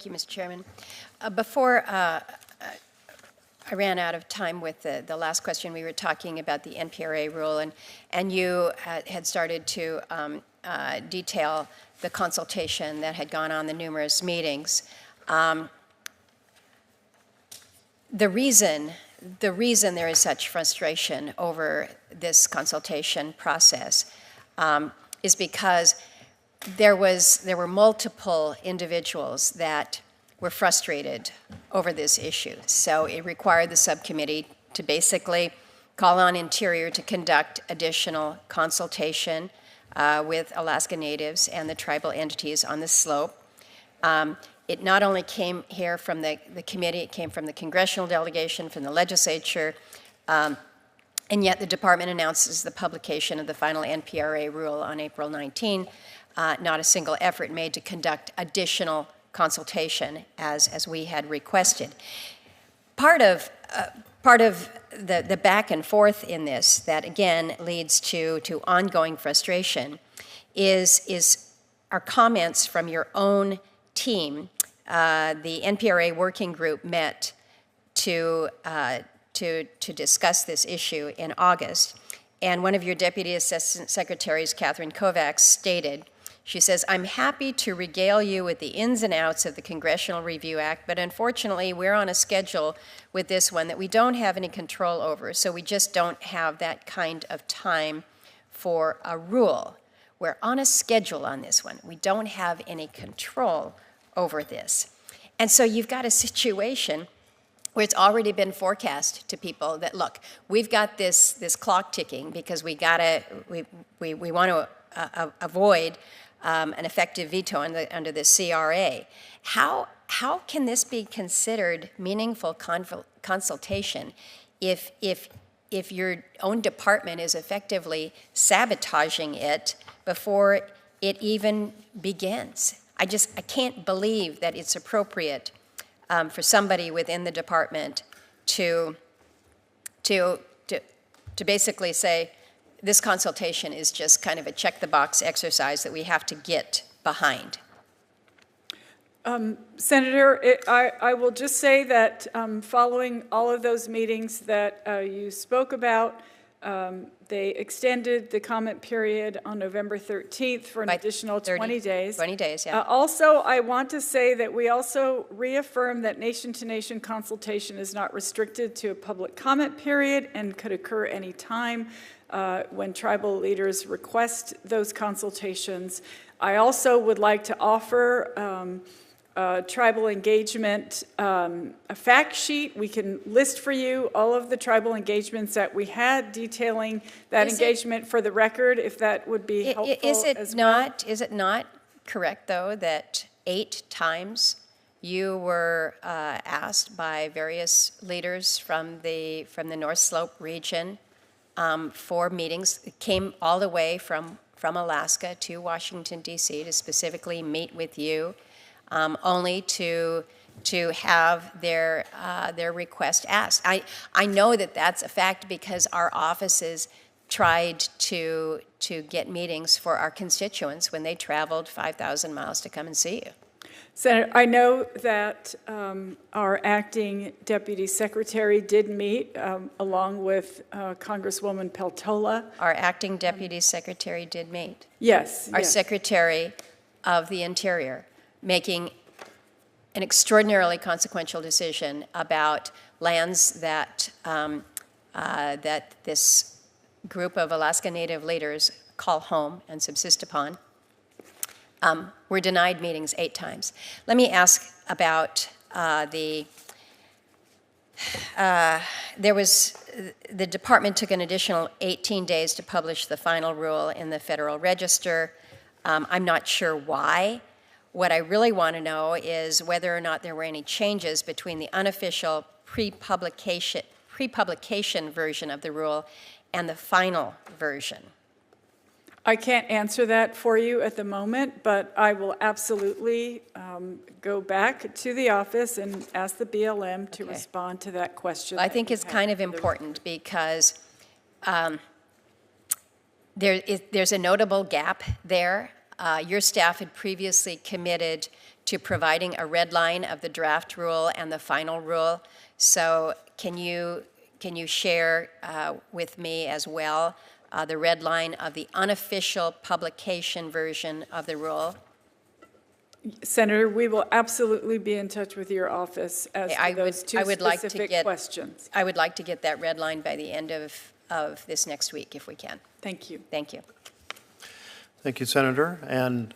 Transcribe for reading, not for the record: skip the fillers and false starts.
Thank you, Mr. Chairman. Before I ran out of time with the last question, we were talking about the NPRA rule, and you had started to detail the consultation that had gone on, the numerous meetings. The reason there is such frustration over this consultation process is because there were multiple individuals that were frustrated over this issue. So it required the subcommittee to basically call on Interior to conduct additional consultation with Alaska Natives and the tribal entities on the slope. It not only came here from the committee, it came from the congressional delegation, from the legislature, and yet the department announces the publication of the final NPRA rule on April 19. Not a single effort made to conduct additional consultation as we had requested. Part of the back and forth in this that again leads to ongoing frustration is our comments from your own team. The NPRA working group met to discuss this issue in August, and one of your deputy assistant secretaries, Catherine Kovacs, stated, she says, "I'm happy to regale you with the ins and outs of the Congressional Review Act, but unfortunately we're on a schedule with this one that we don't have any control over, so we just don't have that kind of time for a rule. We're on a schedule on this one. We don't have any control over this." And so you've got a situation where it's already been forecast to people that, look, we've got this clock ticking because we want to avoid an effective veto under the CRA. How can this be considered meaningful consultation if your own department is effectively sabotaging it before it even begins? I can't believe that it's appropriate for somebody within the department to basically say, this consultation is just kind of a check-the-box exercise that we have to get behind. Senator, I will just say that following all of those meetings that you spoke about, they extended the comment period on November 13th for an additional 20 days. 20 days, yeah. Also, I want to say that we also reaffirm that nation-to-nation consultation is not restricted to a public comment period and could occur any time when tribal leaders request those consultations. I also would like to offer tribal engagement, a fact sheet. We can list for you all of the tribal engagements that we had, detailing that engagement for the record, if that would be helpful as well. Is it not correct, though, that 8 times you were asked by various leaders from the North Slope region for meetings? It came all the way from Alaska to Washington, D.C. to specifically meet with you, only to have their request asked. I know that that's a fact because our offices tried to get meetings for our constituents when they traveled 5,000 miles to come and see you. Senator, I know that our acting deputy secretary did meet along with Congresswoman Peltola. Our acting deputy secretary did meet. Yes. Our Secretary of the Interior, making an extraordinarily consequential decision about lands that that this group of Alaska Native leaders call home and subsist upon. Were denied meetings 8 times. Let me ask about the department took an additional 18 days to publish the final rule in the Federal Register. I'm not sure why. What I really want to know is whether or not there were any changes between the unofficial pre-publication version of the rule and the final version. I can't answer that for you at the moment, but I will absolutely go back to the office and ask the BLM to respond to that question. I think it's kind of important because there's a notable gap there. Your staff had previously committed to providing a red line of the draft rule and the final rule. So can you share with me as well the red line of the unofficial publication version of the rule? Senator, we will absolutely be in touch with your office as to those two specific questions. I would like to get that red line by the end of this next week, if we can. Thank you. Thank you. Thank you, Senator. And